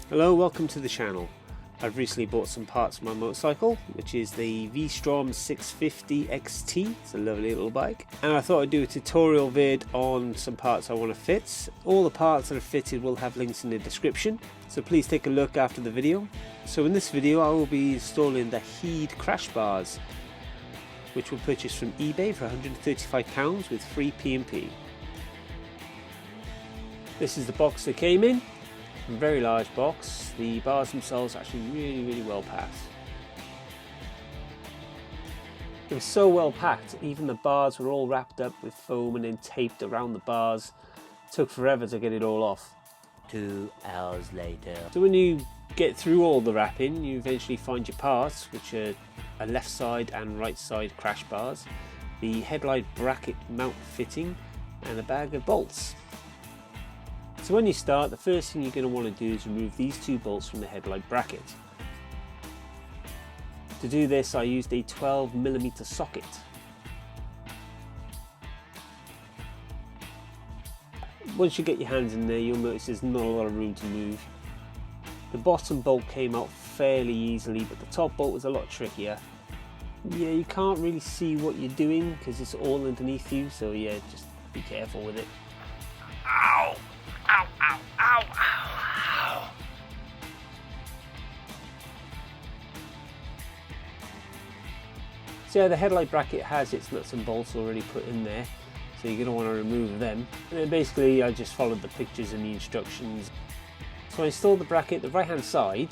Hello, welcome to the channel. I've recently bought some parts for my motorcycle, which is the Vstrom 650 XT. It's a lovely little bike, and I thought I'd do a tutorial vid on some parts I want to fit. All the parts that are fitted will have links in the description, so please take a look after the video. So in this video I will be installing the heat crash bars, which were purchased from eBay for £135 with free P&P. This is the box they came in. A very large box. The bars themselves are actually really well packed. It was so well packed, even the bars were all wrapped up with foam and then taped around the bars. It took forever to get it all off. 2 hours later. So when you get through all the wrapping, you eventually find your parts, which are a left side and right side crash bars, the headlight bracket mount fitting, and a bag of bolts. So when you start, the first thing you're going to want to do is remove these two bolts from the headlight bracket. To do this, I used a 12mm socket. Once you get your hands in there, you'll notice there's not a lot of room to move. The bottom bolt came out fairly easily, but the top bolt was a lot trickier. Yeah, you can't really see what you're doing because it's all underneath you, so yeah, just be careful with it. Ow! Ow, ow, ow, ow, ow. So yeah, the headlight bracket has its nuts and bolts already put in there, so you're going to want to remove them. And then basically I just followed the pictures and the instructions. So I installed the bracket the right hand side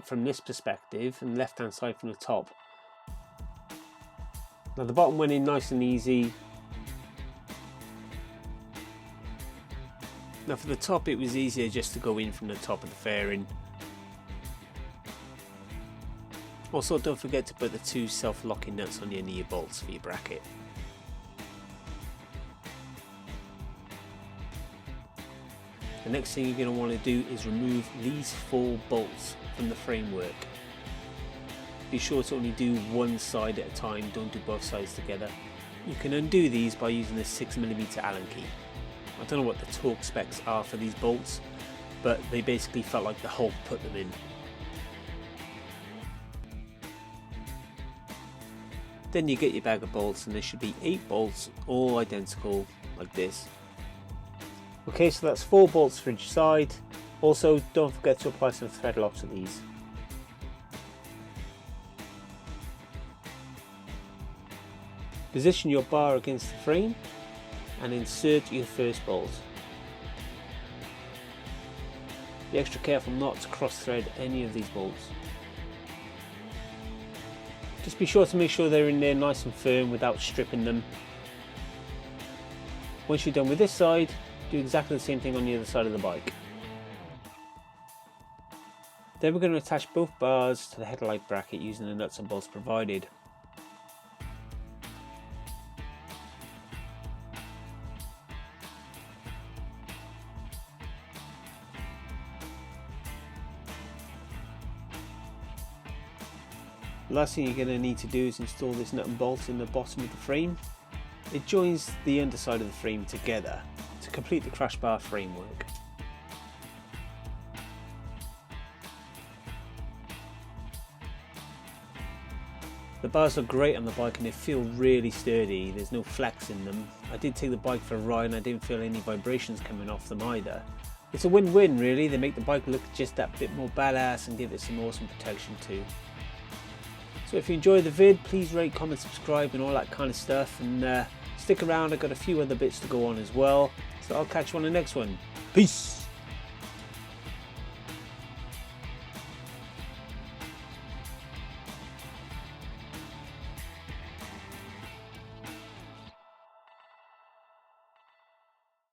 from this perspective and left hand side from the top. Now the bottom went in nice and easy. Now for the top it was easier just to go in from the top of the fairing. Also don't forget to put the two self-locking nuts on the end of your bolts for your bracket. The next thing you're going to want to do is remove these 4 bolts from the framework. Be sure to only do one side at a time, don't do both sides together. You can undo these by using the 6mm Allen key. I don't know what the torque specs are for these bolts, but they basically felt like the Hulk put them in. Then you get your bag of bolts, and there should be 8 bolts, all identical like this. Okay, so that's 4 bolts for each side. Also, don't forget to apply some thread locks to these. Position your bar against the frame and insert your first bolt. Be extra careful not to cross thread any of these bolts. Just be sure to make sure they're in there nice and firm without stripping them. Once you're done with this side, do exactly the same thing on the other side of the bike. Then we're going to attach both bars to the headlight bracket using the nuts and bolts provided. The last thing you're going to need to do is install this nut and bolt in the bottom of the frame. It joins the underside of the frame together to complete the crash bar framework. The bars look great on the bike and they feel really sturdy, there's no flex in them. I did take the bike for a ride and I didn't feel any vibrations coming off them either. It's a win-win really, they make the bike look just that bit more badass and give it some awesome protection too. So if you enjoyed the vid, please rate, comment, subscribe and all that kind of stuff, and stick around, I've got a few other bits to go on as well, so I'll catch you on the next one. Peace!